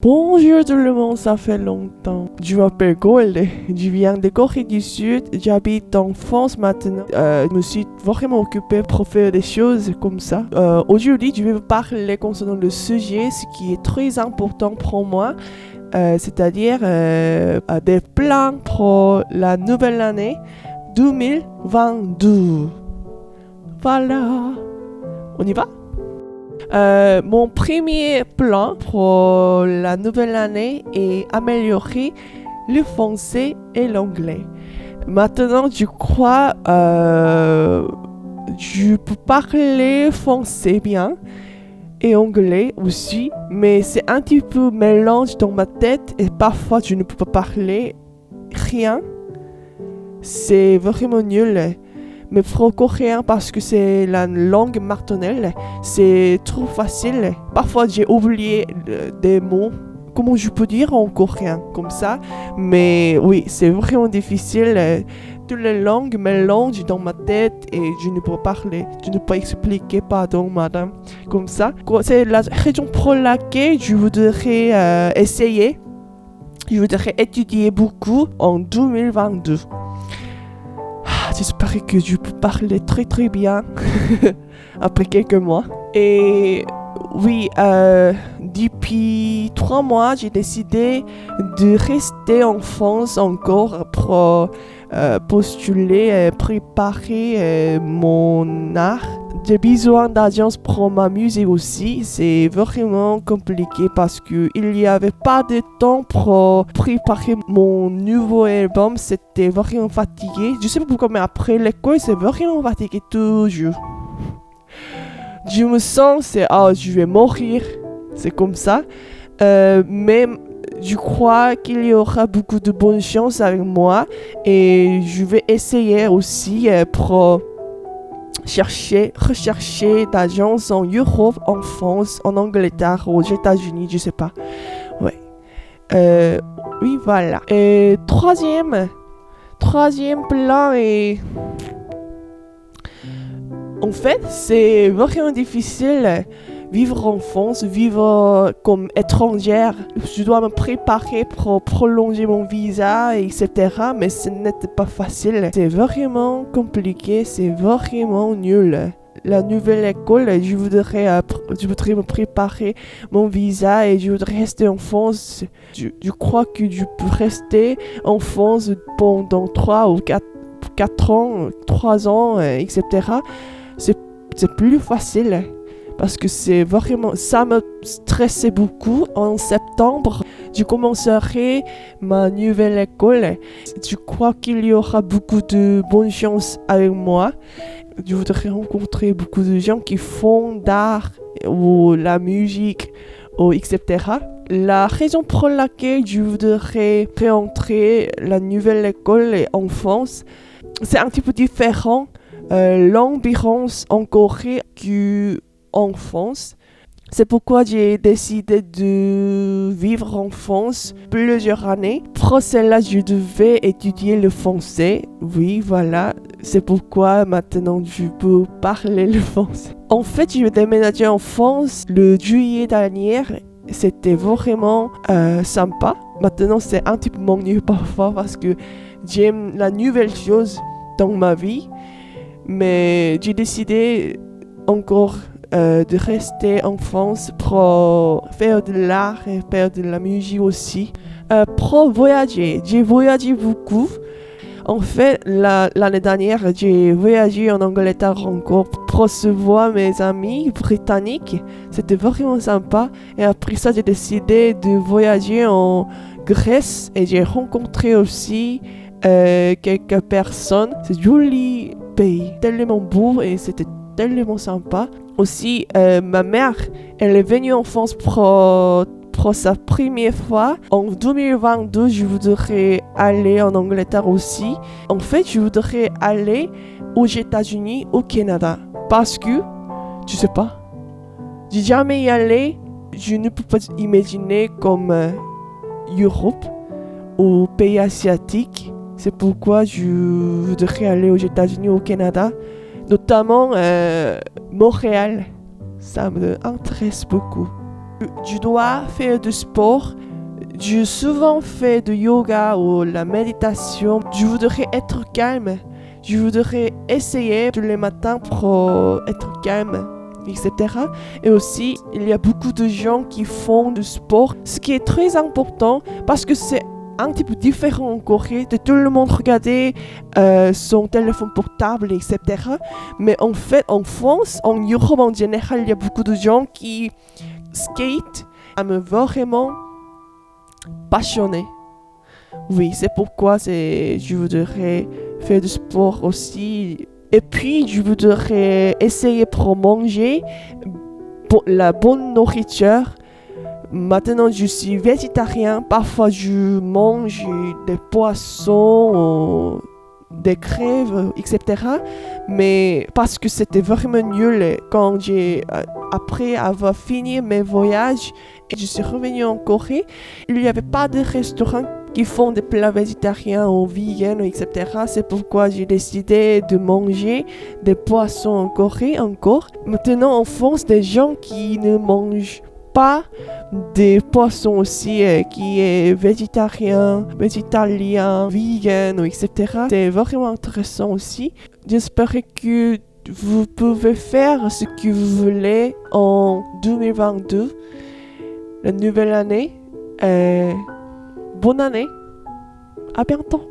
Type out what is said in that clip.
Bonjour tout le monde, ça fait longtemps. Je m'appelle Gold, je viens de Corée du Sud, j'habite en France maintenant. Je me suis vraiment occupé pour faire des choses comme ça. Aujourd'hui, je vais vous parler concernant le sujet, ce qui est très important pour moi, c'est-à-dire des plans pour la nouvelle année 2022. Voilà, on y va? Mon premier plan pour la nouvelle année est améliorer le français et l'anglais. Maintenant, je crois je peux parler français bien et anglais aussi, mais c'est un petit peu mélange dans ma tête et parfois je ne peux pas parler rien. C'est vraiment nul. Mais franco-coréen parce que c'est la langue maternelle, c'est trop facile. Parfois j'ai oublié des mots, comment je peux dire en coréen, comme ça. Mais oui, c'est vraiment difficile. Toutes les langues mélangent dans ma tête et je ne peux pas parler, je ne peux pas expliquer, pardon madame, comme ça. C'est la raison pour laquelle je voudrais essayer, je voudrais étudier beaucoup en 2022. J'espère que je peux parler très très bien après quelques mois. Et oui, depuis 3 mois, j'ai décidé de rester en France encore pour postuler et préparer mon art. J'ai besoin d'agence pour ma musique aussi. C'est vraiment compliqué parce qu'il n'y avait pas de temps pour préparer mon nouveau album. C'était vraiment fatigué. Je sais pas pourquoi, mais après l'école, c'est vraiment fatigué toujours. Je me sens, je vais mourir. C'est comme ça. Mais je crois qu'il y aura beaucoup de bonnes chances avec moi. Et je vais essayer aussi pour rechercher d'agences en Europe, en France, en Angleterre, aux États-Unis, je sais pas. Ouais. Oui, voilà. Et troisième plan est... En fait, c'est vraiment difficile vivre en France, vivre comme étrangère. Je dois me préparer pour prolonger mon visa, etc. Mais ce n'était pas facile. C'est vraiment compliqué, c'est vraiment nul. La nouvelle école, je voudrais me préparer mon visa et je voudrais rester en France. Je crois que je peux rester en France pendant 3 ou 4 ans, 3 ans, etc. C'est plus facile. Parce que c'est vraiment, ça me stressait beaucoup. En septembre, je commencerai ma nouvelle école. Je crois qu'il y aura beaucoup de bonnes chances avec moi. Je voudrais rencontrer beaucoup de gens qui font d'art ou la musique, ou etc. La raison pour laquelle je voudrais réentrer la nouvelle école en France, c'est un petit peu différent. L'ambiance en Corée qu'en France. C'est pourquoi j'ai décidé de vivre en France plusieurs années. Pour cela, je devais étudier le français. Oui, voilà. C'est pourquoi maintenant je peux parler le français. En fait, je vais déménager en France le juillet dernier. C'était vraiment sympa. Maintenant, c'est un petit peu ennuyeux parfois parce que j'aime la nouvelle chose dans ma vie. Mais j'ai décidé encore de rester en France pour faire de l'art et faire de la musique aussi. Pour voyager, j'ai voyagé beaucoup. En fait, l'année dernière, j'ai voyagé en Angleterre encore pour recevoir mes amis britanniques. C'était vraiment sympa. Et après ça, j'ai décidé de voyager en Grèce et j'ai rencontré aussi quelques personnes. C'est joli pays, tellement beau et c'était tellement sympa. Aussi, ma mère, elle est venue en France pour sa première fois. En 2022, je voudrais aller en Angleterre aussi. En fait, je voudrais aller aux États-Unis, au Canada. Parce que, je sais pas, j'ai jamais y allé. Je ne peux pas imaginer comme Europe ou pays asiatiques. C'est pourquoi je voudrais aller aux États-Unis, au Canada. Notamment Montréal, ça m'intéresse beaucoup. Je dois faire du sport. Je souvent fais du yoga ou la méditation. Je voudrais être calme. Je voudrais essayer tous les matins pour être calme, etc. Et aussi, il y a beaucoup de gens qui font du sport, ce qui est très important parce que c'est un petit peu différent en Corée de tout le monde regarder son téléphone portable, etc. Mais en fait, en France, en Europe en général, il y a beaucoup de gens qui skate. Ça me vraiment passionné. Oui, c'est pourquoi je voudrais faire du sport aussi. Et puis, je voudrais essayer pour manger la bonne nourriture. Maintenant, je suis végétarien. Parfois, je mange des poissons, des crèves, etc. Mais parce que c'était vraiment nul quand après avoir fini mes voyages, et je suis revenue en Corée, il n'y avait pas de restaurant qui font des plats végétariens ou vegan, etc. C'est pourquoi j'ai décidé de manger des poissons en Corée encore. Maintenant, en France, des gens qui ne mangent pas des poissons aussi, qui est végétarien, végétalien, vegan, etc. C'est vraiment intéressant aussi. J'espère que vous pouvez faire ce que vous voulez en 2022, la nouvelle année. Bonne année. À bientôt.